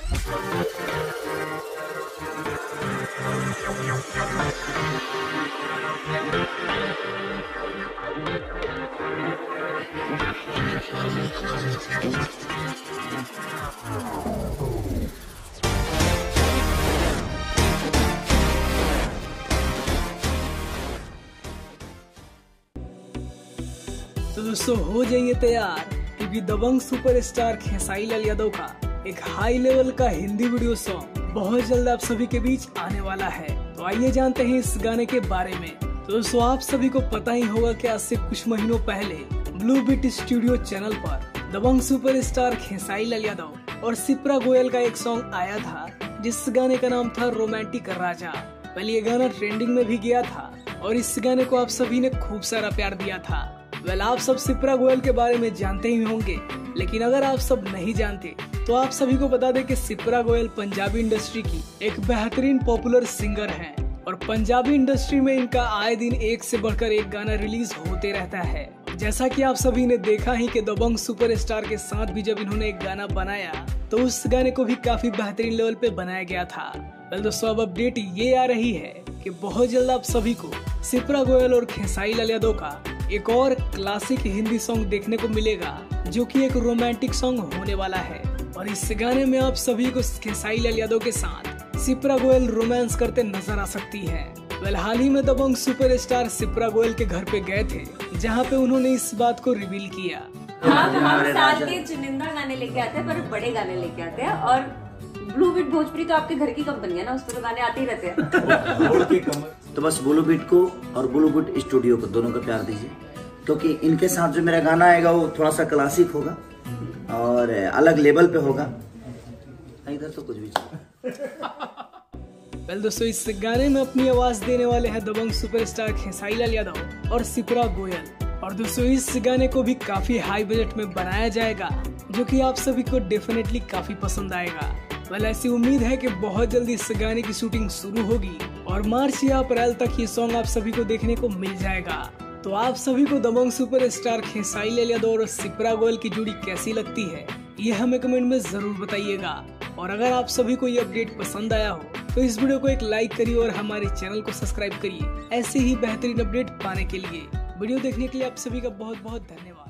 तो दोस्तों हो जाइए तैयार, क्योंकि दबंग सुपरस्टार खेसारी लाल यादव का एक हाई लेवल का हिंदी वीडियो सॉन्ग बहुत जल्द आप सभी के बीच आने वाला है। तो आइए जानते हैं इस गाने के बारे में। तो दोस्तों आप सभी को पता ही होगा कि आज से कुछ महीनों पहले ब्लू बीट स्टूडियो चैनल पर दबंग सुपरस्टार खेसारी लाल यादव और सिप्रा गोयल का एक सॉन्ग आया था, जिस गाने का नाम था रोमांटिक राजा। पहले ये गाना ट्रेंडिंग में भी गया था और इस गाने को आप सभी ने खूब सारा प्यार दिया था। आप सब सिप्रा गोयल के बारे में जानते ही होंगे, लेकिन अगर आप सब नहीं जानते तो आप सभी को बता दें कि सिप्रा गोयल पंजाबी इंडस्ट्री की एक बेहतरीन पॉपुलर सिंगर हैं और पंजाबी इंडस्ट्री में इनका आए दिन एक से बढ़कर एक गाना रिलीज होते रहता है। जैसा कि आप सभी ने देखा ही कि दबंग सुपरस्टार के साथ भी जब इन्होंने एक गाना बनाया तो उस गाने को भी काफी बेहतरीन लेवल पे बनाया गया था। दोस्तों अब अपडेट ये आ रही है कि बहुत जल्द आप सभी को सिप्रा गोयल और खेसारी लाल यादव का एक और क्लासिक हिंदी सॉन्ग देखने को मिलेगा, जो कि एक रोमांटिक सॉन्ग होने वाला है। और इस गाने में आप सभी को खेसारी लाल यादव के साथ सिप्रा गोयल रोमांस करते नजर आ सकती है। हाल ही में दबंग सुपरस्टार सिप्रा गोयल के घर पे गए थे, जहां पे उन्होंने इस बात को रिवील किया। हम साल के चुनिंदा गाने लेके आते हैं, पर बड़े गाने लेके आते हैं। और ब्लू बीट भोजपुरी तो आपके घर की कंपनी है ना, उस पर तो गाने आते ही रहते हैं। तो बस ब्लू बीट को और ब्लू बीट स्टूडियो को दोनों का प्यार दीजिए, क्योंकि इनके साथ जो मेरा गाना आएगा वो थोड़ा सा क्लासिक होगा और अलग लेवल पे होगा। इधर तो कुछ भी दोस्तों इस गाने में अपनी आवाज देने वाले हैं दबंग सुपरस्टार खेसारी लाल यादव और सिप्रा गोयल। और दोस्तों इस गाने को भी काफी हाई बजट में बनाया जाएगा, जो कि आप सभी को डेफिनेटली काफी पसंद आएगा। ऐसी उम्मीद है कि बहुत जल्दी इस गाने की शूटिंग शुरू होगी और मार्च या अप्रैल तक ये सॉन्ग आप सभी को देखने को मिल जाएगा। तो आप सभी को दबंग सुपरस्टार खेसारी लाल यादव और सिप्रा गोयल की जोड़ी कैसी लगती है, ये हमें कमेंट में जरूर बताइएगा। और अगर आप सभी को ये अपडेट पसंद आया हो तो इस वीडियो को एक लाइक करिए और हमारे चैनल को सब्सक्राइब करिए ऐसे ही बेहतरीन अपडेट पाने के लिए। वीडियो देखने के लिए आप सभी का बहुत बहुत धन्यवाद।